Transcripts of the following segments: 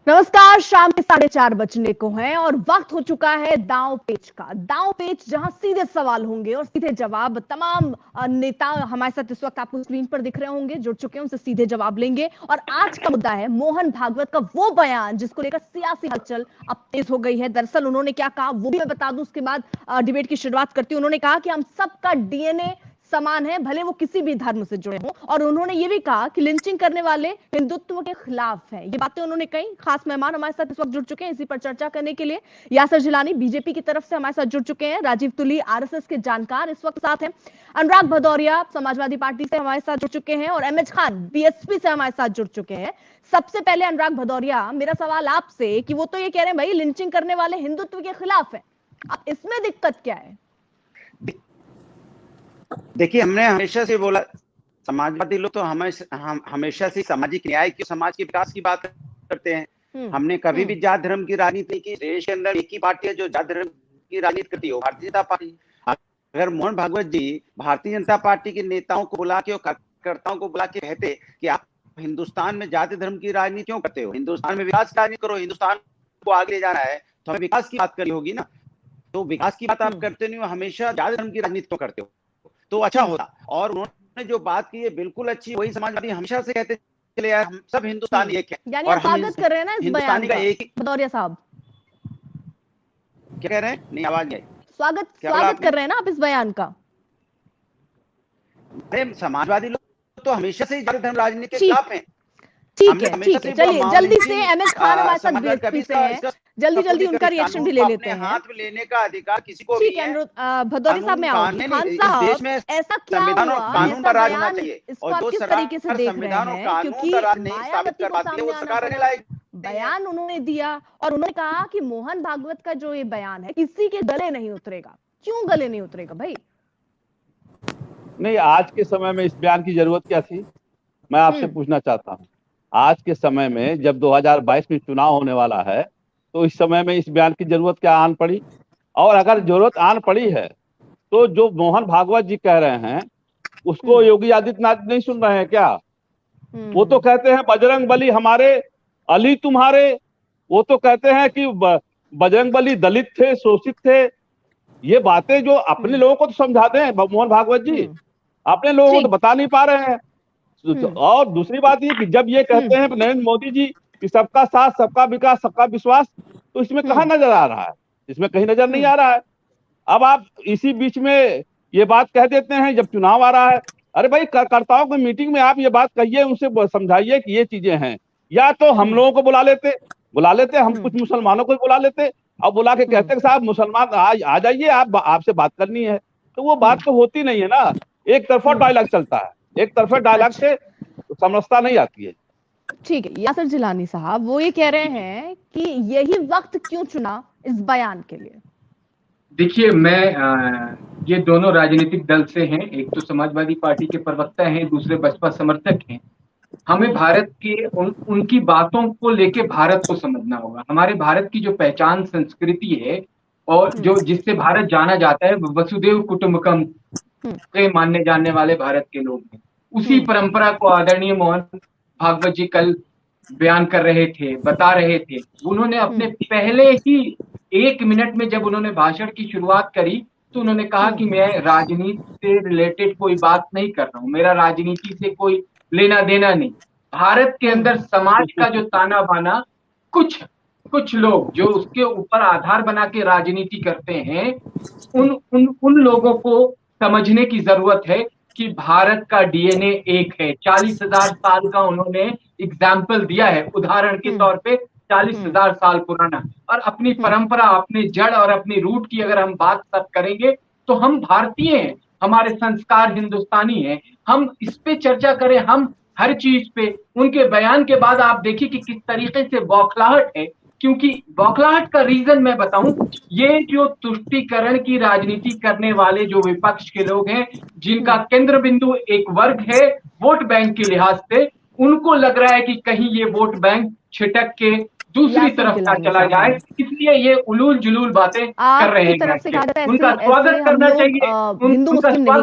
नमस्कार। शाम के 4:30 बजने को हैं और वक्त हो चुका है दांव पेच का। दांव पेच जहां सीधे सवाल होंगे और सीधे जवाब। तमाम नेता हमारे साथ इस वक्त आपको स्क्रीन पर दिख रहे होंगे, जुड़ चुके हैं, उनसे सीधे जवाब लेंगे। और आज का मुद्दा है मोहन भागवत का वो बयान जिसको लेकर सियासी हलचल अब तेज हो गई है। दरअसल उन्होंने क्या कहा वो भी मैं बता दूं, उसके बाद डिबेट की शुरुआत करती हूं। उन्होंने कहा कि हम सबका डीएनए समान है, भले वो किसी भी धर्म से जुड़े हों। और उन्होंने ये भी कहा कि लिंचिंग करने वाले हिंदुत्व के खिलाफ हैं। ये बातें उन्होंने कही। खास मेहमान हमारे साथ इस वक्त जुड़ चुके हैं इसी पर चर्चा करने के लिए। यासर जिलानी बीजेपी की तरफ से हमारे साथ जुड़ चुके हैं। राजीव तुली आरएसएस के जानकार इस वक्त साथ हैं। अनुराग भदौरिया समाजवादी पार्टी से हमारे साथ जुड़ चुके हैं और एमएच खान बीएसपी से हमारे साथ जुड़ चुके हैं। सबसे पहले अनुराग भदौरिया, मेरा सवाल आपसे कि वो तो ये कह रहे हैं भाई लिंचिंग करने वाले हिंदुत्व के खिलाफ है, अब इसमें दिक्कत क्या है? देखिए, हमने हमेशा से बोला, समाजवादी लोग तो हमेशा से सामाजिक न्याय की, समाज के विकास की बात करते हैं। हमने कभी भी जात धर्म की राजनीति की। देश के अंदर एक ही पार्टी है जो जात धर्म की राजनीति करती है, भारतीय जनता पार्टी। अगर मोहन भागवत जी भारतीय जनता पार्टी के नेताओं को बुला के और कार्यकर्ताओं को बुला के कहते कि आप हिंदुस्तान में जाति धर्म की राजनीति क्यों करते हो, हिंदुस्तान में विकास की राजनीति करो, हिंदुस्तान को आगे ले जाना है तो हमें विकास की बात करनी होगी ना। तो विकास की बात आप करते नहीं हो, हमेशा जाति धर्म की राजनीति क्यों करते हो? तो अच्छा होता। और उन्होंने जो बात की है बिल्कुल अच्छी, वही समाजवादी हमेशा से कहते चले आए, हम सब हिंदुस्तानी एक है। और हम स्वागत कर रहे हैं ना इस बयान का, एक भदौरिया साहब क्या कह रहे हैं? नहीं, आवाज नहीं आई। स्वागत कर रहे हैं ना आप इस बयान का? अरे समाजवादी लोग तो हमेशा से जाति धर्म राजनीति के खिलाफ हैं। ठीक है, चलिए जल्दी से एमएस खान हमारे साथ बीएसपी से हैं, जल्दी उनका रिएक्शन भी ले लेते हैं। हाथ में लेने का अधिकार किसी को नहीं है। भदौरिया साहब, मैं आऊंगी। खान साहब, ऐसा क्या हुआ, कानून का राज होना चाहिए इसको आप किस तरीके से देख रहे हैं? क्योंकि मायावती को सामने आना पड़ा, बयान उन्होंने दिया और उन्होंने कहा कि मोहन भागवत का जो ये बयान है किसी के गले नहीं उतरेगा। क्यों गले नहीं उतरेगा भाई? नहीं, आज के समय में इस बयान की जरूरत क्या थी, मैं आपसे पूछना चाहता हूँ। आज के समय में जब 2022 में चुनाव होने वाला है तो इस समय में इस बयान की जरूरत क्या आन पड़ी? और अगर जरूरत आन पड़ी है तो जो मोहन भागवत जी कह रहे हैं उसको योगी आदित्यनाथ नहीं सुन रहे हैं क्या? वो तो कहते हैं बजरंग बली हमारे, अली तुम्हारे। वो तो कहते हैं कि बजरंग बली दलित थे, शोषित थे। ये बातें जो अपने लोगों को तो समझा दें मोहन भागवत जी, अपने लोगों को तो बता नहीं पा रहे हैं। और दूसरी बात ये कि जब ये कहते हैं नरेंद्र मोदी जी कि सबका साथ, सबका विकास, सबका विश्वास, तो इसमें कहाँ नजर आ रहा है? इसमें कहीं नजर नहीं आ रहा है। अब आप इसी बीच में ये बात कह देते हैं जब चुनाव आ रहा है। अरे भाई, कार्यकर्ताओं की मीटिंग में आप ये बात कहिए, उनसे समझाइए कि ये चीजें हैं। या तो हम लोगों को बुला लेते हम कुछ मुसलमानों को बुला लेते और बुला के कहते साहब मुसलमान आ जाइए, आपसे बात करनी है। तो वो बात तो होती नहीं है ना, एक तरफा डायलॉग चलता है, एक तरफा डायलॉग से समझता नहीं आती है। ठीक है, यासर जिलानी साहब, वो ये कह रहे हैं कि यही वक्त क्यों चुना इस बयान के लिए? देखिए, मैं ये दोनों राजनीतिक दल से हैं, एक तो समाजवादी पार्टी के प्रवक्ता हैं, दूसरे बसपा समर्थक हैं। हमें भारत के उनकी बातों को लेके भारत को समझना होगा। हमारे भारत की जो पहचान संस्कृति है और जो जिससे भारत जाना जाता है, वसुदेव कुटुंबकम के मानने जानने वाले भारत के लोग हैं। उसी परंपरा को आदरणीय मोहन भागवत जी कल बयान कर रहे थे, बता रहे थे। उन्होंने अपने पहले ही 1 मिनट में जब उन्होंने भाषण की शुरुआत करी तो उन्होंने कहा कि मैं राजनीति से रिलेटेड कोई बात नहीं कर रहा हूं, मेरा राजनीति से कोई लेना देना नहीं। भारत के अंदर समाज का जो ताना बाना, कुछ लोग जो उसके ऊपर आधार बना के राजनीति करते हैं, उन लोगों को समझने की जरूरत है कि भारत का डीएनए एक है। 40,000 साल का उन्होंने एग्जाम्पल दिया है, उदाहरण के तौर पे 40,000 साल पुराना। और अपनी परंपरा, अपने जड़ और अपनी रूट की अगर हम बात सब करेंगे तो हम भारतीय हैं, हमारे संस्कार हिंदुस्तानी हैं। हम इस पे चर्चा करें, हम हर चीज पे। उनके बयान के बाद आप देखिए कि किस तरीके से बौखलाहट है। क्योंकि बौखलाहट का रीजन मैं बताऊं, ये जो तुष्टीकरण की राजनीति करने वाले जो विपक्ष के लोग हैं, जिनका केंद्र बिंदु एक वर्ग है वोट बैंक के लिहाज से, उनको लग रहा है कि कहीं ये वोट बैंक छिटक के दूसरी तरफ का चला जाए, इसलिए ये उलूल जुलूल बातें कर रहे हैं। तरफ से कहा जाता है उनका स्वागत करना चाहिए, हिंदू मुस्लिम नहीं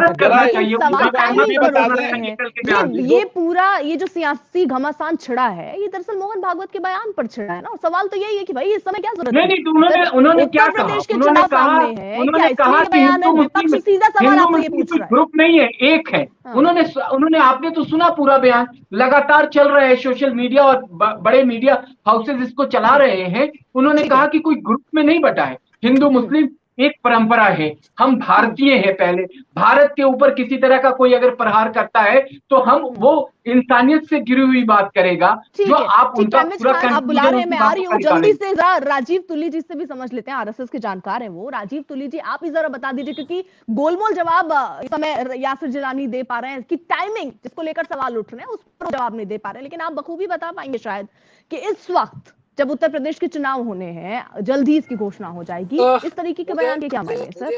चाहिए। ये पूरा ये जो सियासी घमासान छिड़ा है, ये दरअसल मोहन भागवत के बयान पर छिड़ा है ना। और सवाल तो यही है कि भाई इस समय क्या जरूरत है? नहीं, उन्होंने क्या कहा? प्रदेश के चुनाव सामने है, उन्होंने कहा कि हिंदू मुस्लिम सीधा सवाल आपको ये पूछ रहा है। ग्रुप नहीं है, एक है। उन्होंने आपने तो सुना पूरा बयान, लगातार चल रहा है सोशल मीडिया और बड़े मीडिया हाउसेज इसको चला रहे हैं। उन्होंने कहा कि कोई ग्रुप में नहीं बटा है, हिंदू मुस्लिम एक परंपरा है, हम भारतीय हैं। पहले भारत के ऊपर किसी तरह का कोई अगर प्रहार करता है तो हम वो इंसानियत से गिरी हुई बात करेगा। जो आप उनका पूरा आप बुला रहे हैं, मैं आ रही हूँ जल्दी से। राजीव तुली जी से भी समझ लेते हैं, आरएसएस के जानकार हैं वो। राजीव तुली जी, आप ही जरा बता दीजिए, क्योंकि गोलमोल जवाब इस समय यासिर जिलानी दे पा रहे हैं कि टाइमिंग जिसको लेकर सवाल उठ रहे हैं उस पर जवाब नहीं दे पा रहे, लेकिन आप बखूबी बता पाएंगे शायद कि इस वक्त जब उत्तर प्रदेश के चुनाव होने हैं, जल्द ही इसकी घोषणा हो जाएगी, इस तरीके के बयान के क्या मायने सर?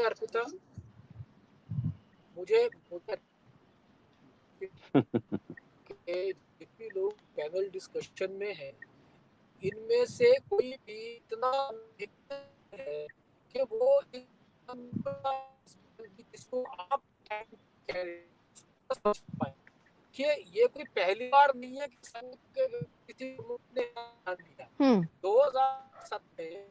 मुझे जितने लोग पैनल डिस्कशन में हैं, इनमें से कोई भी इतना है कि वो इसको आप समझ पाए कि ये कोई पहली बार नहीं है कि संघ के किसी ने ध्यान दिया। 2007 में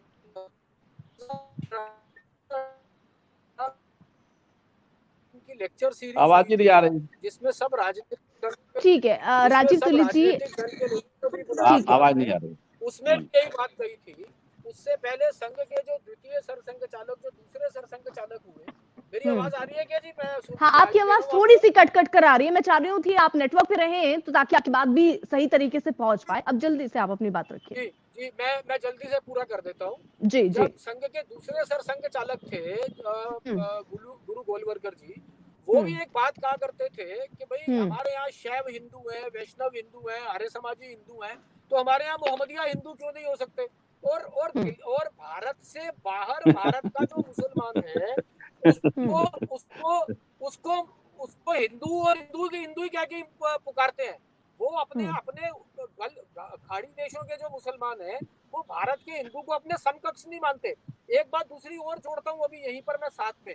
की लेक्चर सीरीज आवाज नहीं आ रही, जिसमें सब राजनीतिक, ठीक है राजीव तुली जी, आवाज नहीं आ रही। उसमें यही बात कही थी। उससे पहले संघ के जो द्वितीय सरसंघ चालक, जो दूसरे सरसंघ चालक हुए, मेरी आवाज आ रही है क्या जी? मैं हाँ, आपकी आवाज थोड़ी सी कट कट कर आ रही है। मैं चाह रही हूँ कि आप नेटवर्क पे रहें तो ताकि आपकी बात भी सही तरीके से पहुंच पाए। अब जल्दी से आप अपनी बात रखिए। जी, मैं जल्दी से पूरा कर देता हूँ। जी। जब संघ के दूसरे सरसंघ चालक थे गुरु गोलवलकर जी, वो भी एक बात कहा करते थे कि भाई हमारे यहाँ शैव हिंदू है, वैष्णव हिंदू है, आर्य समाजी हिंदू है, तो हमारे यहाँ मोहम्मदिया हिंदू क्यों नहीं हो सकते? और भारत से बाहर भारत का जो मुसलमान है उसको हिंदू और हिंदू क्या पुकारते हैं। वो अपने खाड़ी देशों के जो मुसलमान हैं, वो भारत के हिंदू को अपने समकक्ष नहीं मानते। एक बात दूसरी और जोड़ता हूँ अभी यहीं पर मैं साथ में,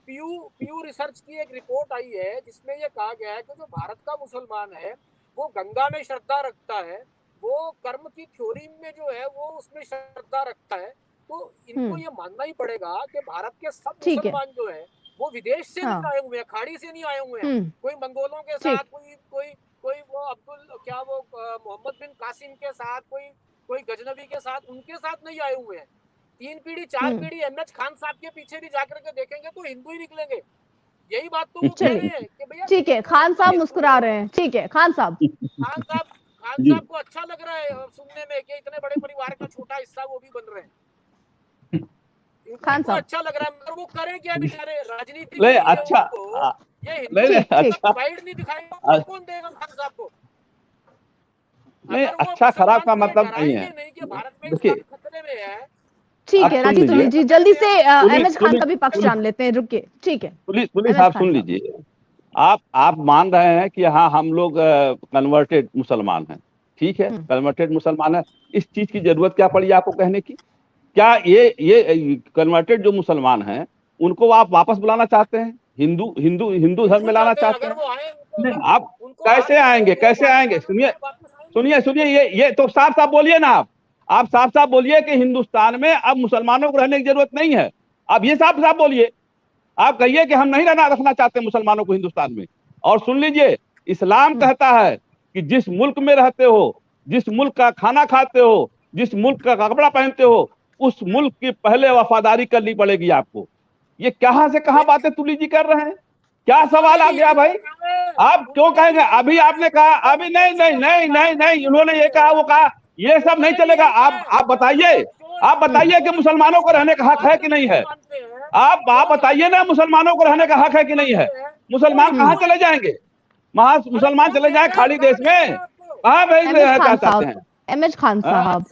पीयू रिसर्च की एक रिपोर्ट आई है जिसमें ये कहा गया है कि जो भारत का मुसलमान है वो गंगा में श्रद्धा रखता है, वो कर्म की थ्योरी में जो है वो उसमें श्रद्धा रखता है। तो इनको ये मानना ही पड़ेगा कि भारत के सब मुसलमान जो है वो विदेश से नहीं आए हुए हैं, खाड़ी से नहीं आए हुए हैं। कोई मंगोलों के साथ, कोई वो मोहम्मद बिन कासिम के साथ, कोई गजनवी के साथ, उनके साथ नहीं आए हुए हैं। 3 पीढ़ी 4 पीढ़ी एमएच खान साहब के पीछे भी जाकर के देखेंगे तो हिंदू ही निकलेंगे। यही बात तो वो कह रहे हैं कि भैया ठीक है। खान साहब मुस्कुरा रहे हैं। ठीक है खान साहब को अच्छा लग रहा है सुनने में कि इतने बड़े परिवार का छोटा हिस्सा वो भी बन रहे हैं। खान साहब अच्छा लग रहा है, मगर वो करें क्या बेचारे? राजनीति नहीं अच्छा, नहीं दिखाएगा, कौन देगा खान साहब को? नहीं अच्छा खराब का मतलब नहीं है। देखिए खतरे में है। ठीक है राजीव तुली जी, जल्दी से एमएच खान का भी पक्ष जान लेते हैं। रुकिए, ठीक है तुली साहब सुन लीजिए। आप मान रहे हैं कि हाँ हम लोग कन्वर्टेड मुसलमान हैं, ठीक है, कन्वर्टेड मुसलमान है। इस चीज की जरूरत क्या पड़ी आपको कहने की? क्या ये कन्वर्टेड जो मुसलमान हैं उनको आप वापस बुलाना चाहते हैं? हिंदू धर्म में लाना चाहते हैं? आप कैसे आएंगे? सुनिए, ये तो साफ बोलिए ना। आप साफ बोलिए कि हिंदुस्तान में अब मुसलमानों को रहने की जरूरत नहीं है। आप ये साफ बोलिए। आप कहिए कि हम नहीं रखना चाहते मुसलमानों को हिंदुस्तान में। और सुन लीजिए, इस्लाम कहता है कि जिस मुल्क में रहते हो, जिस मुल्क का खाना खाते हो, जिस मुल्क का कपड़ा पहनते हो, उस मुल्क की पहले वफादारी करनी पड़ेगी आपको। ये कहां से कहां बातें तुली जी कर रहे हैं? क्या सवाल आ गया भाई? आप क्यों कहेंगे? अभी आपने कहा, अभी नहीं, उन्होंने ये कहा, वो कहा, ये सब नहीं चलेगा। आप बताइए कि मुसलमानों को रहने का हक है कि नहीं है? आप बताइए ना, मुसलमानों को रहने का हक है कि नहीं है? मुसलमान कहाँ चले जाएंगे? मुसलमान चले जाए खाड़ी देश में? कहाँ रहना चाहते हैं? एमएच खान साहब,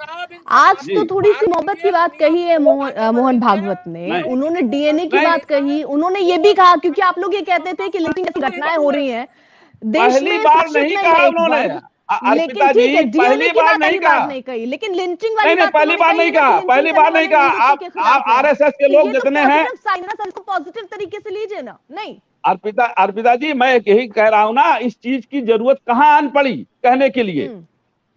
आज तो थोड़ी सी मोहब्बत की बात कही है मोहन भागवत ने। उन्होंने डीएनए की बात कही, उन्होंने ये भी कहा, क्योंकि आप लोग ये कहते थे कि लिंचिंग जैसी घटनाएं हो रही हैं देश में। पहली बार नहीं कहा उन्होंने। अर्पिता जी पहली बार नहीं कहा, नहीं कही, लेकिन लिंचिंग वाली नहीं पहली बार नहीं कहा, पहली बार नहीं कहा। आप आरएसएस के लोग जितने हैं, इसको पॉजिटिव तरीके से लीजिए ना। नहीं अर्पिता जी, मैं यही कह रहा हूं ना, इस चीज की जरूरत कहाँ आन पड़ी कहने के लिए,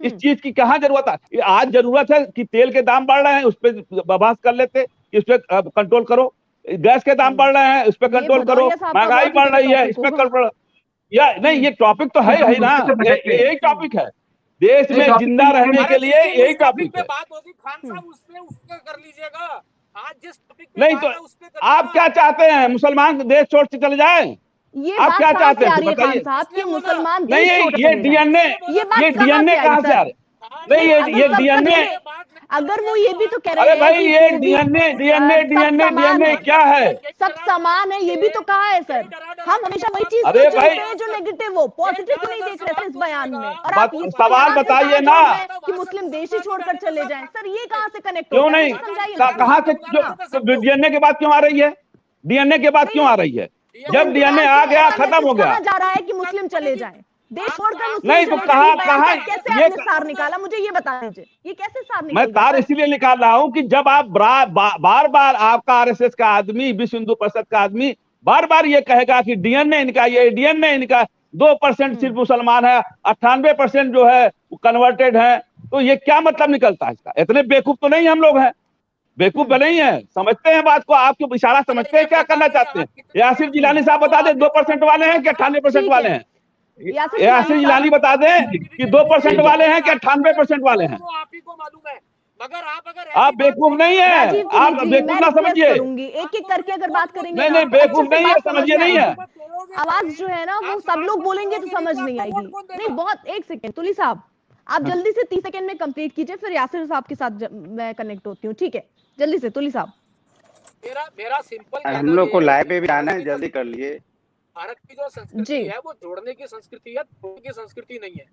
इस चीज की कहाँ जरूरत है? आज जरूरत है कि तेल के दाम बढ़ रहे हैं, उस पर बहस कर लेते, इस पे कंट्रोल करो। गैस के दाम बढ़ रहे हैं, उस पर कंट्रोल करो। महंगाई बढ़ रही है, इस पे कंट्रोल, या नहीं, ये टॉपिक तो है ही ना, यही टॉपिक है देश में जिंदा रहने के लिए, यही टॉपिक है। बात होगी खान साहब, उसपे कर लीजिएगा। आज जिस टॉपिक नहीं तो आप क्या चाहते हैं, मुसलमान देश छोड़ के चले जाए? ये आप क्या चाहते हैं बताइए खान साहब कि मुसलमान नहीं, ये डीएनए कहाँ से आ रहे? नहीं, ये डीएनए, अगर वो ये भी तो कह रहे अरे हैं, भाई ये डीएनए क्या है? सब समान है, ये भी तो कहा है सर। हम हमेशा वही चीज अरे भाई, जो नेगेटिव हो, पॉजिटिव को नहीं देख रहे थे इस बयान में। और आप सवाल बताइए ना कि मुस्लिम देश ही छोड़कर चले जाएं, सर ये कहाँ से कनेक्ट क्यों नहीं? कहाँ से डीएनए के बाद क्यों आ रही है? डीएनए के बाद क्यों आ रही है? जब डीएनए आ गया, खत्म हो गया। जा रहा है कि मुस्लिम चले जाएं, देश छोड़कर मुस्लिम नहीं तो कहाँ कैसे आपने सार निकाला? मुझे ये बता दीजिए, ये कैसे सार निकाला? मैं तार इसलिए निकाल रहा हूं कि जब आप बार बार आपका आरएसएस का आदमी, विश्व हिंदू परिषद का आदमी बार बार ये कहेगा कि डीएनए इनका, ये डीएनए इनका, 2% सिर्फ मुसलमान है, 98% जो है वो कन्वर्टेड है, तो ये क्या मतलब निकलता है इसका? इतने बेवकूफ तो नहीं हम लोग हैं, बेवकूफ नहीं है, समझते हैं बात को, आपके इशारा समझते हैं क्या करना चाहते हैं। यासिर जिलानी साहब बता दें 2% वाले हैं कि 98% वाले हैं? यासिर जिलानी बता दें कि 2% वाले हैं कि 98% वाले हैं? आप ही को मालूम है, मगर आप बेवकूफ नहीं है, आप बेवकूफ ना समझिए। एक एक करके अगर बात करेंगे, नहीं बेवकूफ नहीं है, समझिए नहीं है। आवाज जो है ना वो सब लोग बोलेंगे तो समझ नहीं आएगी। नहीं बहुत, एक सेकेंड तुली साहब, आप जल्दी से 30 सेकंड में कंप्लीट कीजिए, फिर यासिर साहब के साथ मैं कनेक्ट होती हूँ। ठीक है, जल्दी से तुली साहब। मेरा सिंपल, हम लोग को लाइव पे भी आना है, जल्दी कर लिए। भारत की जो संस्कृति है वो जोड़ने की संस्कृति है, तोड़ने की संस्कृति नहीं है।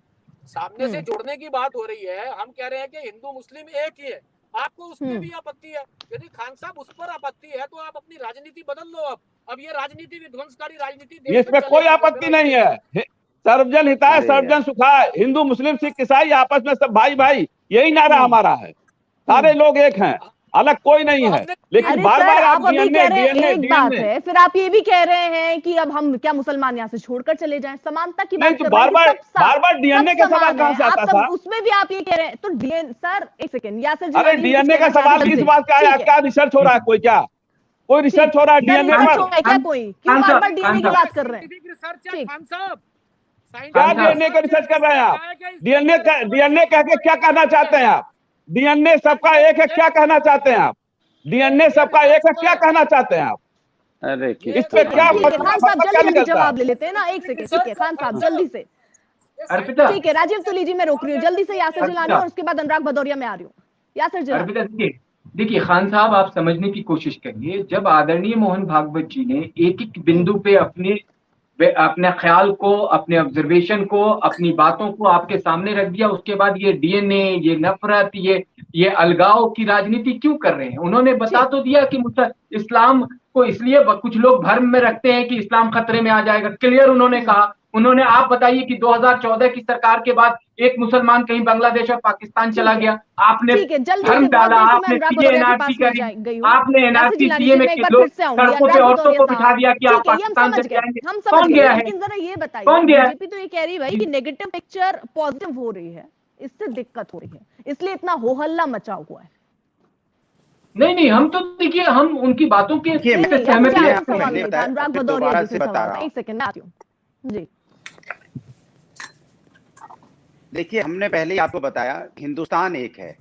सामने से जोड़ने की बात हो रही है, हम कह रहे हैं कि हिंदू मुस्लिम एक ही है, आपको उसमें भी आपत्ति है। यदि खान साहब उस पर आपत्ति है तो आप अपनी राजनीति बदल लो। अब ये राजनीति विध्वंसकारी राजनीति, इसमें कोई आपत्ति नहीं है। सर्वजन हिताय सर्वजन सुखाय, हिंदू मुस्लिम सिख ईसाई आपस में सब भाई भाई, यही नारा हमारा है। सारे लोग एक हैं, अलग कोई नहीं है। लेकिन बार बार आप एक बात है, फिर आप ये भी कह रहे हैं कि अब हम क्या मुसलमान यहाँ से छोड़कर चले जाएं, समानता की बात कर रहे हैं। बार बार डीएनए का सवाल कहाँ से आता था? उसमें भी आप ये कह रहे हैं तो सर एक सेकंड, यासिर जी, अरे डीएनए का सवाल किस बात का है? क्या रिसर्च हो रहा है? कोई रिसर्च हो रहा है डीएनए पर? क्या कोई क्यों बार बार डीएनए की बात कर रहे हैं? क्या डीएनए का रिसर्च कर रहे हैं आप? डीएनए कह के क्या कहना चाहते हैं आप? डीएनए सबका एक है, क्या कहना चाहते हैं आप? डीएनए सबका एक है, क्या कहना चाहते हैं आप? अरे इस पे क्या खान साहब जल्दी जवाब ले लेते हैं ना, एक सेकंड। ठीक है खान साहब जल्दी से। ठीक है राजीव तुली जी, मैं रोक रही हूँ, जल्दी से यासिर जिलानी और उसके बाद अनुराग भदौरिया में आ रही हूँ। यासिर जिलानी। देखिए खान साहब, आप समझने की कोशिश करिए, जब आदरणीय मोहन भागवत जी ने एक एक बिंदु पे अपने ख्याल को, अपने ऑब्जर्वेशन को, अपनी बातों को आपके सामने रख दिया, उसके बाद ये डीएनए, ये नफरत, ये अलगाव की राजनीति क्यों कर रहे हैं? उन्होंने बता तो दिया कि इस्लाम को इसलिए कुछ लोग भ्रम में रखते हैं कि इस्लाम खतरे में आ जाएगा, क्लियर उन्होंने कहा। उन्होंने, आप बताइए कि 2014 की सरकार के बाद एक मुसलमान कहीं बांग्लादेश और पाकिस्तान चला गया, आपने भ्रम डाला, आपने एनआरसी करी, आपने एनआरसी सीए में सड़कों पे औरतों को बिठा दिया कि आप पाकिस्तान से जाएंगे। कौन गया है? लेकिन जरा ये बताइए, कौन गया? बीजेपी तो ये कह रही है भाई कि नेगेटिव पिक्चर पॉजिटिव हो रही है, इससे दिक्कत हो रही है, इसलिए इतना हो हल्ला मचा हुआ है। नहीं, हम तो देखिए, हम उनकी बातों के सहमत हैं। अनुराग भदौरिया जी से सवाल, एक सेकंड में आती हूँ जी। देखिए, हमने पहले ही आपको बताया हिंदुस्तान एक है,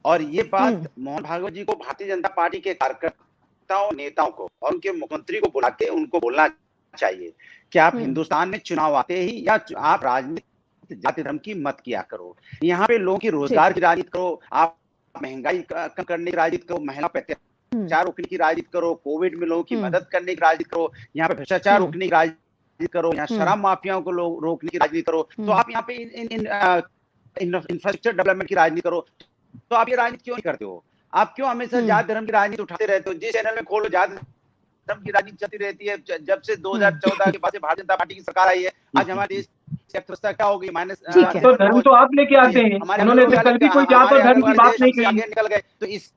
और ये बात मोहन भागवत जी को, भारतीय जनता पार्टी के कार्यकर्ताओं, नेताओं को और उनके मुख्यमंत्री को बुला के उनको बोलना चाहिए कि आप हिंदुस्तान में चुनाव आते ही, या आप राजनीति जाति धर्म की मत किया करो। यहाँ पे लोगों की रोजगार की राजनीति करो, आप महंगाई कम करने की राजनीति करो, महिला पे अत्याचार रोकने की राजनीति करो, कोविड में लोगों की मदद करने की राजनीति करो, यहाँ पे भ्रष्टाचार रोकने की राजनीति करो, यहाँ शराब माफियाओं को रोकने की राजनीति करो। तो आप यहाँ पे इंफ्रास्ट्रक्चर डेवलपमेंट की राजनीति करो। तो आप ये राजनीति क्यों नहीं करते हो? आप क्यों हमेशा जाति धर्म की राजनीति उठाते रहते हो? जिस चैनल में खोलो जाति धर्म की राजनीति चलती रहती है। जब से 2014 के बाद से भारतीय जनता पार्टी की सरकार आई है, आज हमारे देश अर्थव्यवस्था क्या होगी, माइनस। ठीक है। तो धर्म तो आप लेके आते हैं, उन्होंने तो कल भी कोई जात और धर्म की बात नहीं कही। निकल गए, तो इस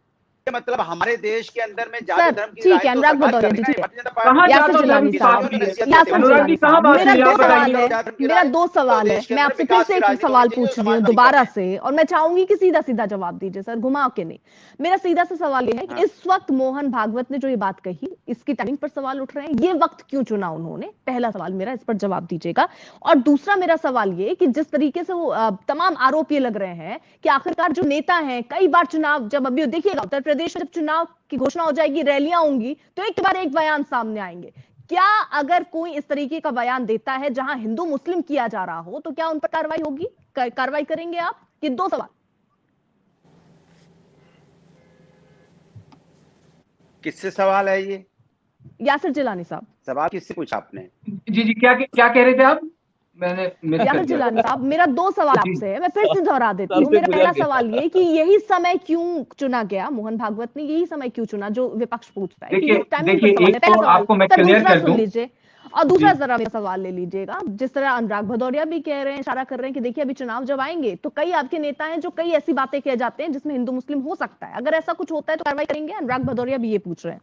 मतलब हमारे देश के अंदर में सर, जाति धर्म की ठीक है, अनुराग भदौरिया जी, ठीक है। कहाँ जात और धर्म की बात यासिर की है? जिलानी अनुराग जी कहाँ साहब, बात मेरा की है? दो आप सवाल बताइए। है, मेरा दो सवाल है। मैं आपसे फिर से एक सवाल पूछ रही हूँ दोबारा से, और मैं चाहूंगी कि सीधा सीधा जवाब दीजिए सर, घुमा के नहीं। मेरा सीधा सा सवाल ये है कि इस वक्त मोहन भागवत ने जो ये बात कही, इसकी टाइमिंग पर सवाल उठ रहे हैं। ये वक्त क्यों चुना उन्होंने? पहला सवाल मेरा, इस पर जवाब दीजिएगा। और दूसरा मेरा सवाल ये कि जिस तरीके से वो तमाम आरोप ये लग रहे हैं कि आखिरकार जो नेता हैं, कई बार चुनाव, जब अभी देखिएगा उत्तर प्रदेश में जब चुनाव की घोषणा हो जाएगी, रैलियां होंगी, तो एक के बाद एक बयान सामने आएंगे। क्या अगर कोई इस तरीके का बयान देता है जहां हिंदू मुस्लिम किया जा रहा हो, तो क्या उन पर कार्रवाई होगी? कार्रवाई करेंगे आप? ये दो सवाल। किससे सवाल है ये? यासिर जिलानी साहब। सवाल किससे पूछा आपने? जी, क्या कह रहे थे आप? मैंने यासिर जिलानी साहब, मेरा दो सवाल आपसे है, मैं फिर से दोहरा देती हूँ। मेरा पहला सवाल ये कि यही समय क्यों चुना गया, मोहन भागवत ने यही समय क्यों चुना, जो विपक्ष पूछता है? देखिए, एक तो आपको मैं क्लियर कर दूं, लीजिए, और दूसरा जरा मेरा सवाल ले लीजिएगा। जिस तरह अनुराग भदौरिया भी कह रहे हैं, इशारा कर रहे हैं कि देखिए अभी चुनाव जब आएंगे तो कई आपके नेता हैं जो कई ऐसी बातें कह जाते हैं जिसमें हिंदू मुस्लिम हो सकता है, अगर ऐसा कुछ होता है तो कार्रवाई करेंगे? अनुराग भदौरिया भी ये पूछ रहे हैं।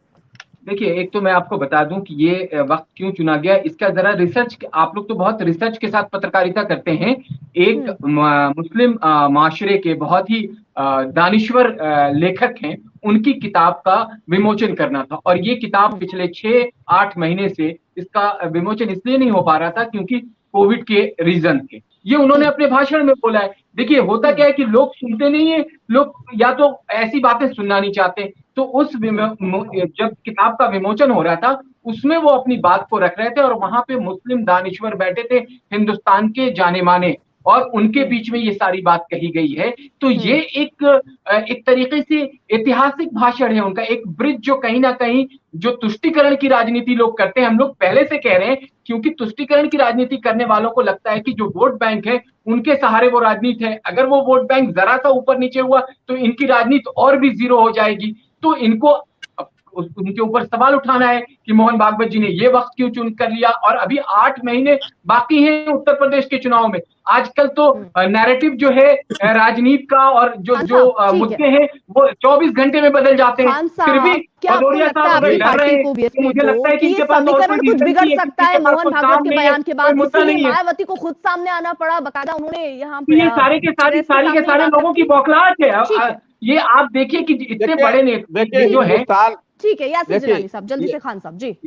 देखिए, एक तो मैं आपको बता दूं कि ये वक्त क्यों चुना गया, इसका जरा रिसर्च, आप लोग तो बहुत रिसर्च के साथ पत्रकारिता करते हैं। एक मुस्लिम माशरे के बहुत ही दानिश्वर लेखक हैं, उनकी किताब का विमोचन करना था, और ये किताब पिछले 6-8 महीने से इसका विमोचन इसलिए नहीं हो पा रहा था क्योंकि कोविड के रीजन थे। ये उन्होंने अपने भाषण में बोला है। देखिए, होता क्या है कि लोग सुनते नहीं है, लोग या तो ऐसी बातें सुनना नहीं चाहते, तो उस जब किताब का विमोचन हो रहा था उसमें वो अपनी बात को रख रहे थे, और वहां पे मुस्लिम दानिश्वर बैठे थे, हिंदुस्तान के जाने माने, और उनके बीच में ये सारी बात कही गई है। तो ये एक तरीके से ऐतिहासिक भाषण है उनका, एक ब्रिज जो कहीं ना कहीं जो तुष्टीकरण की राजनीति लोग करते हैं, हम लोग पहले से कह रहे हैं, क्योंकि तुष्टीकरण की राजनीति करने वालों को लगता है कि जो वोट बैंक है उनके सहारे वो राजनीति है, अगर वो वोट बैंक जरा सा ऊपर नीचे हुआ तो इनकी राजनीति और भी जीरो हो जाएगी। तो इनको उनके ऊपर सवाल उठाना है कि मोहन भागवत जी ने ये वक्त क्यों चुन कर लिया, और अभी 8 महीने बाकी हैं उत्तर प्रदेश के चुनाव में। आजकल तो नैरेटिव जो है राजनीति का और जो मुद्दे हैं वो 24 घंटे में बदल जाते हैं। फिर भी भदौरिया साहब डर रहे हैं, मुझे लगता है कि इनके पास समीकरण कुछ बिगड़ सकता है। मोहन भागवत के बयान के बाद मायावती को खुद सामने आना पड़ा, बकायदा उन्होंने यहाँ पे ये सारे के सारे लोगों की बौखलाहट है। ये आप देखिए कि इतने बड़े नेता जो है। ठीक है, यासिर जिलानी साहब, जल्दी से खान साहब जी।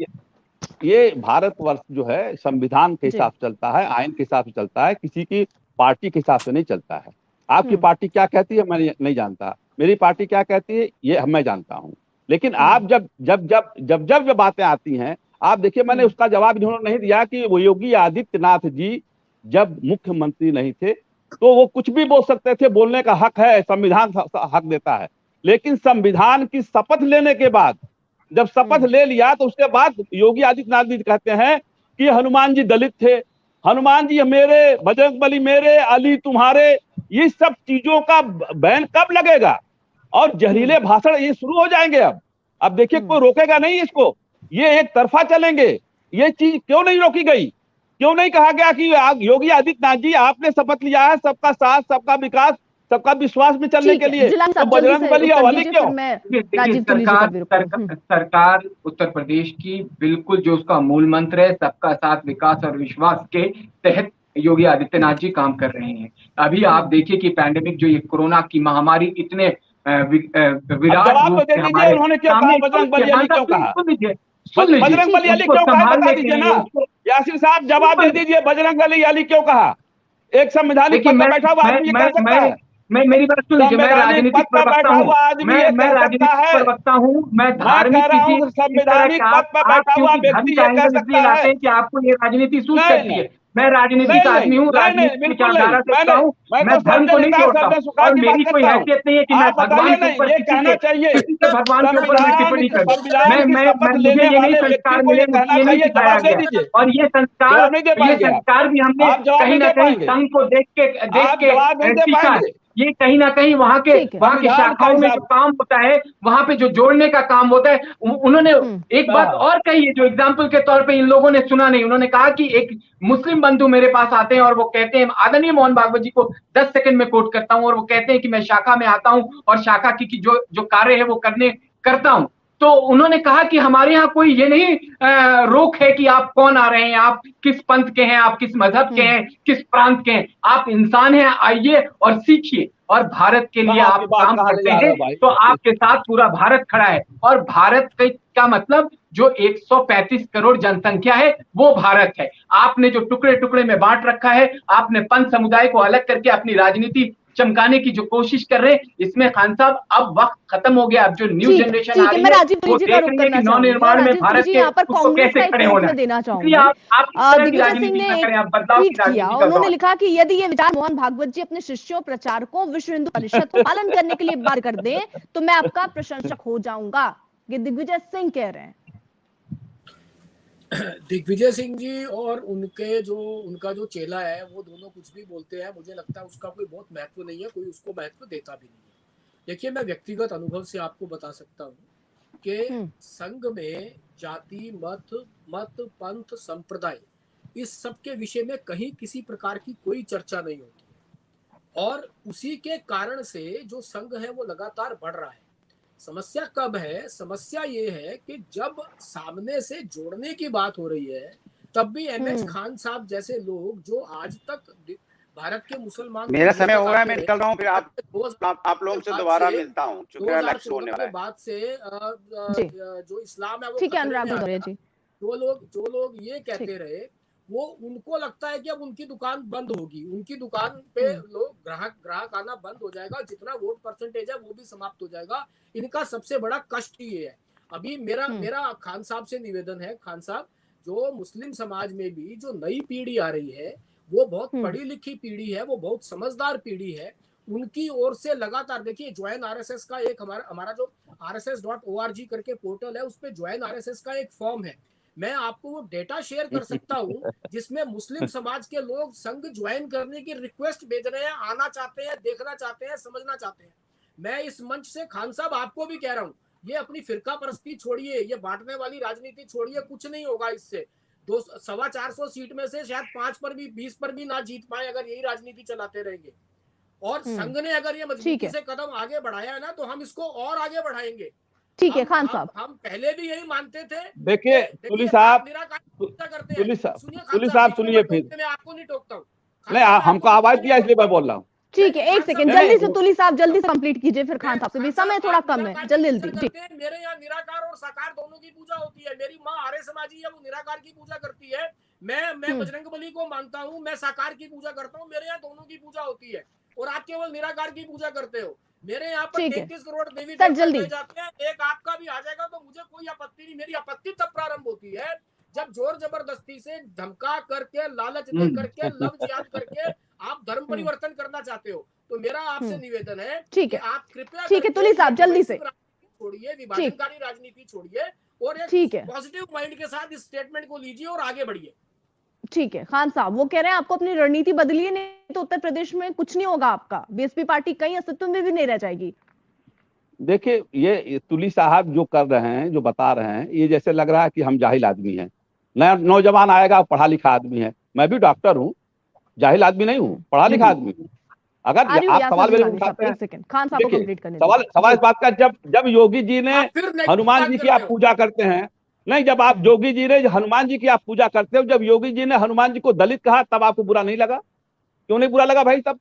ये भारतवर्ष जो है संविधान के हिसाब से चलता है, आइन के हिसाब से चलता है, किसी की पार्टी के हिसाब से नहीं चलता है। आपकी पार्टी क्या कहती है मैं नहीं जानता, मेरी पार्टी क्या कहती है ये मैं जानता हूँ। लेकिन आप जब बातें आती हैं, आप देखिए, मैंने उसका जवाब इन्होंने नहीं दिया कि वो योगी आदित्यनाथ जी जब मुख्यमंत्री नहीं थे तो वो कुछ भी बोल सकते थे, बोलने का हक है, संविधान हक देता है। लेकिन संविधान की शपथ लेने के बाद, जब शपथ ले लिया तो उसके बाद योगी आदित्यनाथ जी कहते हैं कि हनुमान जी दलित थे, हनुमान जी मेरे, बजरंगबली मेरे, अली तुम्हारे, ये सब चीजों का बैन कब लगेगा? और जहरीले भाषण ये शुरू हो जाएंगे। अब देखिए, कोई रोकेगा नहीं इसको, ये एक तरफा चलेंगे। ये चीज क्यों नहीं रोकी गई? क्यों नहीं कहा गया कि योगी आदित्यनाथ जी आपने शपथ लिया है सबका साथ, सबका विकास, सबका विश्वास में चलने के लिए, तो बजरंगबली वाली क्यों? सरकार उत्तर प्रदेश की बिल्कुल जो उसका मूल मंत्र है सबका साथ, विकास और विश्वास के तहत योगी आदित्यनाथ जी काम कर रहे हैं। अभी आप देखिए कि पैंडेमिक जो ये कोरोना की महामारी इतने विराट रूप से हमारे सामने, बजरंगबली अली क्यों कहा, बता दीजिए ना यासिर साहब, जवाब दे दीजिए, बजरंगबली अली क्यों कहा? एक संवैधानिक पद पर बैठा हुआ आदमी कह सकता है। मेरी बात सुन लीजिए, मैं राजनीतिक प्रवक्ता हूँ, मैं राजनीतिक प्रवक्ता हूँ, मैं धार्मिक किसी संवैधानिक पद पर बैठा हुआ व्यक्ति ये कह सकता है कि आपको ये राजनीति सूट करती है। मैं राजनीतिक आदमी हूँ, राजनीतिक विचारधारा से रखता हूँ, मैं धर्म को नहीं छोड़ता, और मेरी कोई हैसियत नहीं है कि मैं भगवान के ऊपर किसी के भगवान के ऊपर मैं टिप्पणी करूँ। मुझे ये नहीं संस्कार मिले, मुझे ये नहीं सिखाया गया, और ये संस्कार भी हमने कहीं ना कहीं संघ को देख के सीखा है। ये कहीं ना कहीं वहां के शाखाओं में जो काम होता है, वहां पे जो जोड़ने का काम होता है, उन्होंने एक बात और कही है जो एग्जाम्पल के तौर पे इन लोगों ने सुना नहीं। उन्होंने कहा कि एक मुस्लिम बंधु मेरे पास आते हैं और वो कहते हैं, आदरणीय मोहन भागवत जी को 10 सेकंड में कोट करता हूं, और वो कहते हैं कि मैं शाखा में आता हूं और शाखा की जो कार्य है वो करता हूं। तो उन्होंने कहा कि हमारे यहाँ कोई ये नहीं रोक है कि आप कौन आ रहे हैं, आप किस पंथ के हैं, आप किस मजहब के हैं, किस प्रांत के हैं, आप इंसान हैं, आइए और सीखिए, और भारत के लिए आप काम करते हैं तो आपके साथ पूरा भारत खड़ा है। और भारत का मतलब जो 135 करोड़ जनसंख्या है वो भारत है। आपने जो टुकड़े टुकड़े में बांट रखा है, आपने पंथ समुदाय को अलग करके अपनी राजनीति चमकाने की जो कोशिश कर रहे हैं, इसमें खान साहब अब वक्त खत्म हो गया। अब जो न्यू जनरेशन आ रही है वो देख रही है कि नवनिर्माण में भारत के उसको कैसे खड़े होना देना चाहूंगी। आप दिग्विजय सिंह ने बदलाव ट्वीट किया, उन्होंने लिखा कि यदि ये विचार मोहन भागवत जी अपने शिष्यों, प्रचारकों, विश्व हिंदू परिषद को पालन करने के लिए बार कर दें तो मैं आपका प्रशंसक हो जाऊंगा। ये दिग्विजय सिंह कह रहे हैं। दिग्विजय सिंह जी और उनका जो चेला है वो दोनों कुछ भी बोलते हैं, मुझे लगता है उसका कोई बहुत महत्व नहीं है, कोई उसको महत्व देता भी नहीं है। देखिए, मैं व्यक्तिगत अनुभव से आपको बता सकता हूँ कि संघ में जाति, मत, पंथ, संप्रदाय, इस सब के विषय में कहीं किसी प्रकार की कोई चर्चा नहीं होती, और उसी के कारण से जो संघ है वो लगातार बढ़ रहा है। समस्या कब है? समस्या ये है कि जब सामने से जोड़ने की बात हो रही है, तब भी एमएच खान साहब जैसे लोग जो आज तक भारत के मुसलमान, मेरा समय हो रहा है, मैं निकल रहा हूँ, फिर आप लोगों से दोबारा मिलता हूँ। 2014 के बाद से जो इस्लाम है वो ठीक है अनुराग जी, जो लोग ये कहते रहे, वो उनको लगता है कि अब उनकी दुकान बंद होगी, उनकी दुकान पे लोग ग्राहक आना बंद हो जाएगा, जितना वोट परसेंटेज है वो भी समाप्त हो जाएगा। इनका सबसे बड़ा कष्ट ये है। अभी मेरा खान साहब से निवेदन है, खान साहब, जो मुस्लिम समाज में भी जो नई पीढ़ी आ रही है वो बहुत पढ़ी लिखी पीढ़ी है, वो बहुत समझदार पीढ़ी है, उनकी ओर से लगातार देखिए ज्वाइन आरएसएस का एक हमारा जो rss.org करके पोर्टल है, उस पे ज्वाइन आरएसएस का एक फॉर्म है। मैं आपको वो डेटा शेयर कर सकता हूँ जिसमें मुस्लिम समाज के लोग संघ ज्वाइन करने की रिक्वेस्ट भेज रहे हैं, आना चाहते हैं, देखना चाहते हैं, समझना चाहते हैं। मैं इस मंच से खान साहब आपको भी कह रहा हूँ, ये अपनी फिरका परस्ती छोड़िए, ये बांटने वाली राजनीति छोड़िए, कुछ नहीं होगा इससे। 450 सीट में से शायद 5 पर भी 20 पर भी ना जीत पाए अगर यही राजनीति चलाते रहेंगे। और संघ ने अगर ये मजबूती से कदम आगे बढ़ाया है ना, तो हम इसको और आगे बढ़ाएंगे। ठीक है खान साहब, हम पहले भी यही मानते थे। देखिए तुली साहब सुनिए, फिर मैं आपको नहीं टोकता हूँ, नहीं हमको आवाज दिया इसलिए मैं बोल रहा हूँ। ठीक है, एक सेकंड जल्दी से तुली साहब जल्दी से कंप्लीट कीजिए, फिर खान साहब से भी समय थोड़ा कम है, जल्दी। मेरे यहाँ निराकार और साकार दोनों की पूजा होती है। मेरी माँ आर्य समाजी है, वो निराकार की पूजा करती है, मैं बजरंगबली को मानता हूँ, मैं साकार की पूजा करता हूँ। मेरे यहाँ दोनों की पूजा होती है और आप केवल निराकार की पूजा करते हो। मेरे यहाँ पर 33 करोड़ देवी देवता जाते हैं, एक आपका भी आ जाएगा तो मुझे कोई आपत्ति नहीं। मेरी आपत्ति तब प्रारंभ होती है जब जोर जबरदस्ती से धमका करके, लालच दे करके, लफ्ज याद करके आप धर्म परिवर्तन करना चाहते हो। तो मेरा आपसे निवेदन है कि आप कृपया, ठीक है तुली साहब जल्दी से छोड़िए, विभाजनकारी राजनीति छोड़िए और एक पॉजिटिव माइंड के साथ इस स्टेटमेंट को लीजिए और आगे बढ़िए। ठीक है खान साहब, वो कह रहे हैं आपको अपनी रणनीति बदलिए, नहीं तो उत्तर प्रदेश में कुछ नहीं होगा आपका, बीएसपी पार्टी कहीं अस्तित्व में भी नहीं रह जाएगी। देखिए ये तुली साहब जो कर रहे हैं, जो बता रहे हैं, ये जैसे लग रहा है कि हम जाहिल आदमी हैं। नया नौजवान आएगा, पढ़ा लिखा आदमी है, मैं भी डॉक्टर हूँ, जाहिल आदमी नहीं हूँ, पढ़ा लिखा आदमी हूँ। अगर आप सवाल मेरे उठाते हैं, सवाल इस बात का, जब योगी जी ने हनुमान जी की आप पूजा करते हैं, नहीं जब आप योगी जी ने हनुमान जी की आप पूजा करते हो, जब योगी जी ने हनुमान जी को दलित कहा तब आपको बुरा नहीं लगा? क्यों नहीं बुरा लगा भाई? तब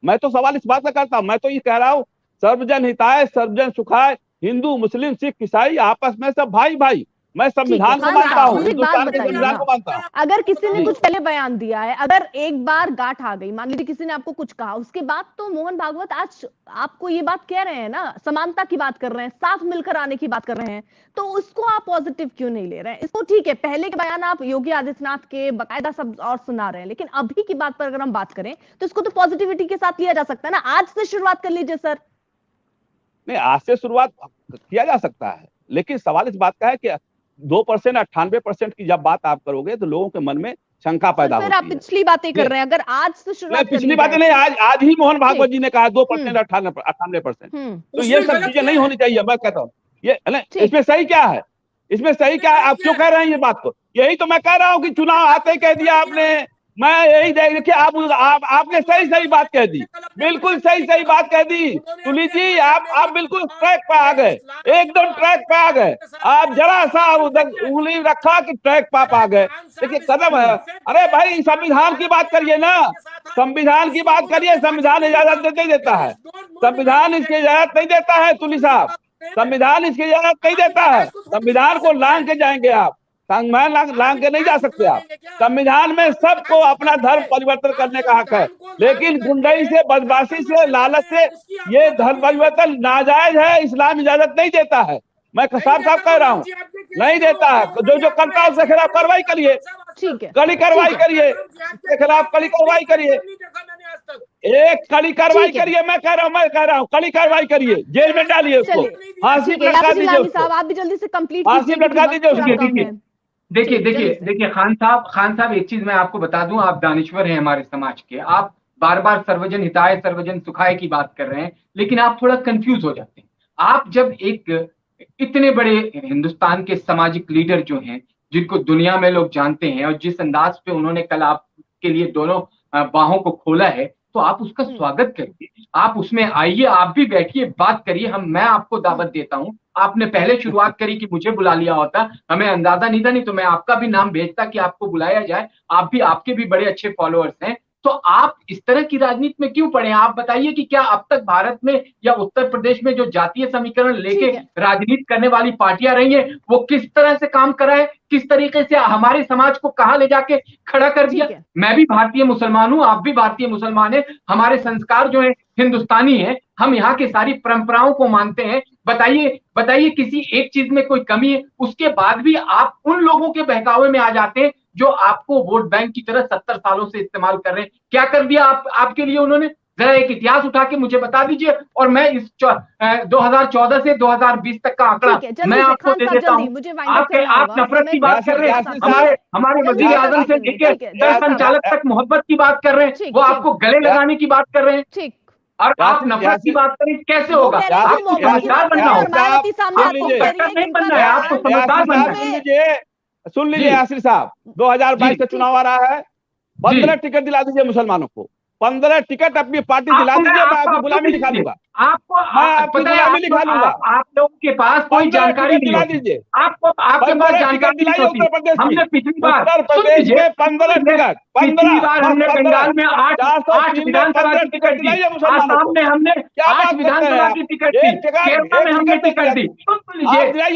मैं तो सवाल इस बात का करता हूं, मैं तो ये कह रहा हूं सर्वजन हिताय सर्वजन सुखाय, हिंदू मुस्लिम सिख ईसाई आपस में सब भाई भाई। मैं संविधान को मानता हूँ, हिंदुस्तान के संविधान को मानता हूँ। अगर किसी ने कुछ पहले बयान दिया है, अगर एक बार गांठ आ गई, मान लीजिए किसी ने आपको कुछ कहा, उसके बाद तो मोहन भागवत आज आपको ये बात कह रहे हैं ना, समानता की बात कर रहे हैं, साथ मिलकर आने की बात कर रहे हैं, तो उसको आप पॉजिटिव क्यों नहीं ले रहे हैं? इसको ठीक है, पहले के बयान आप योगी आदित्यनाथ के बाकायदा सब और सुना रहे हैं, लेकिन अभी की बात पर अगर हम बात करें तो इसको तो पॉजिटिविटी के साथ लिया जा सकता है ना। आज से शुरुआत कर लीजिए सर। नहीं, आज से शुरुआत किया जा सकता है, लेकिन सवाल इस बात का है कि 2% 98% की जब बात आप करोगे तो लोगों के मन में शंका पैदा होती है। आप पिछली बातें कर रहे हैं, अगर आज से शुरुआत पिछली बातें नहीं, आज ही मोहन भागवत जी ने कहा 2% 98%। तो ये सब चीजें नहीं होनी चाहिए। मैं कहता हूँ ये इसमें सही क्या है, इसमें सही क्या है? आप क्यों कह रहे हैं ये बात को? यही तो मैं कह रहा हूँ कि चुनाव आते ही कह दिया आपने। मैं यही देखिए, आपने सही बात कह दी, बिल्कुल सही बात कह दी तुली जी। आप बिल्कुल ट्रैक पे आ गए, एकदम ट्रैक पे आ गए। आप जरा सा उधर उंगली रखा कि ट्रैक पे आ गए। देखिए कदम है, अरे भाई संविधान की बात करिए ना, संविधान की बात करिए। संविधान इजाजत नहीं देता है, संविधान इसकी इजाजत नहीं देता है तुली साहब, संविधान इसकी इजाजत नहीं देता है। संविधान को लांग के जाएंगे आप, संविधान लांग के नहीं जा सकते आप। संविधान में सबको अपना धर्म परिवर्तन करने का हक है, लेकिन गुंडई से, बदमाशी से, लालच से ये धर्म परिवर्तन नाजायज है। इस्लाम इजाजत नहीं देता है। मैं साफ कह रहा हूँ, नहीं देता है। जो करता है उसके खिलाफ कार्रवाई करिए, ठीक है, कड़ी कार्रवाई करिए, उसके खिलाफ कड़ी कार्रवाई करिए, एक कड़ी कार्रवाई करिए। मैं कह रहा हूँ कड़ी कार्रवाई करिए, जेल में डालिए उसको, फांसी पे लटका दीजिए उसको। आप भी जल्दी से कंप्लीट फांसी पे लटका दीजिए उसको। देखिए खान साहब एक चीज मैं आपको बता दूं, आप दानिश्वर हैं हमारे समाज के। आप बार बार सर्वजन हिताय सर्वजन सुखाय की बात कर रहे हैं, लेकिन आप थोड़ा कंफ्यूज हो जाते हैं। आप जब एक इतने बड़े हिंदुस्तान के सामाजिक लीडर जो हैं, जिनको दुनिया में लोग जानते हैं, और जिस अंदाज पे उन्होंने कल आपके लिए दोनों बाहों को खोला है, तो आप उसका स्वागत करिए, आप उसमें आइए, आप भी बैठिए, बात करिए। मैं आपको दावत देता हूं। आपने पहले शुरुआत करी कि मुझे बुला लिया होता, हमें अंदाजा नहीं था, नहीं तो मैं आपका भी नाम भेजता कि आपको बुलाया जाए। आपके भी बड़े अच्छे फॉलोअर्स हैं, तो आप इस तरह की राजनीति में क्यों पड़े? आप बताइए कि क्या अब तक भारत में या उत्तर प्रदेश में जो जातीय समीकरण लेके राजनीति करने वाली पार्टियां रही हैं, वो किस तरह से काम करा है, किस तरीके से हमारे समाज को कहां ले जाके खड़ा कर दिया? मैं भी भारतीय मुसलमान हूं, आप भी भारतीय मुसलमान हैं, हमारे संस्कार जो है हिंदुस्तानी है, हम यहाँ की सारी परंपराओं को मानते हैं। बताइए किसी एक चीज में कोई कमी है? उसके बाद भी आप उन लोगों के बहकावे में आ जाते हैं जो आपको वोट बैंक की तरह 70 सालों से इस्तेमाल कर रहे हैं। क्या कर दिया आपके लिए उन्होंने? जरा एक इतिहास उठा के मुझे बता दीजिए, और मैं इस 2014 से 2020 तक का आंकड़ा मैं आपको दे देता हूँ। आप नफरत की बात कर रहे हैं, हमारे वजीर आजम से लेकर संचालक तक मोहब्बत की बात कर रहे हैं, वो आपको गले लगाने की बात कर रहे हैं, और आप नफरत की बात करें। कैसे होगा? आपको समझदार बनना होगा, नहीं बनना है, आपको समझदार बनना है। सुन लीजिए यासिर साहब, 2022 का चुनाव आ रहा है, 15 टिकट दिला दीजिए मुसलमानों को, 15 टिकट अपनी पार्टी दिला दीजिए, मैं आपको गुलामी लिखा दूंगा, आपकी गुलामी लिखा लूंगा। आप लोगों के पास कोई जानकारी नहीं होती, आपके पास जानकारी नहीं होती। हमने पिछली बार उत्तर प्रदेश में 15 टिकट, पिछली बार हमने बंगाल में 8 विधानसभा की टिकट दी, आसाम में हमने 8 विधानसभा की टिकट दी, केरला में हमने टिकट दी।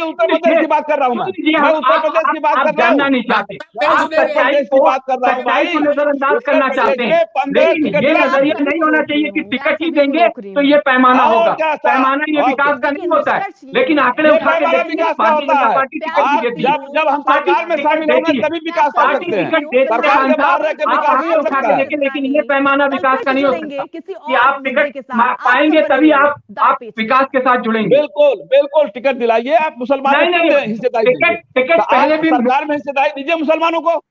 उत्तर प्रदेश की बात कर रहा हूँ, मैं उत्तर प्रदेश की बात कर रहा हूँ, जानना नहीं चाहते, आप सच्चाई को नजरअंदाज करना चाहते हैं। लेकिन ये नजरिया नहीं होना चाहिए कि टिकट ही देंगे तो ये पैमाना होगा। पैमाना ये विकास का नहीं होता है, लेकिन आंकड़े उठा के देखिए, भारतीय जनता पार्टी टिकट भी देती है। जब हम सरकार में शामिल होंगे तभी विकास कर सकते हैं। सरकार के बाहर रह के विकास नहीं हो उठा सकता के है। देखें, लेकिन ये पैमाना विकास का नहीं हो सकता कि आप टिकट पाएंगे तभी आप विकास के साथ जुड़ेंगे। बिल्कुल टिकट दिलाइए, आप मुसलमानों को हिस्सेदारी दीजिए, टिकट पहले भी सरकार में हिस्सेदारी दीजिए मुसलमानों को।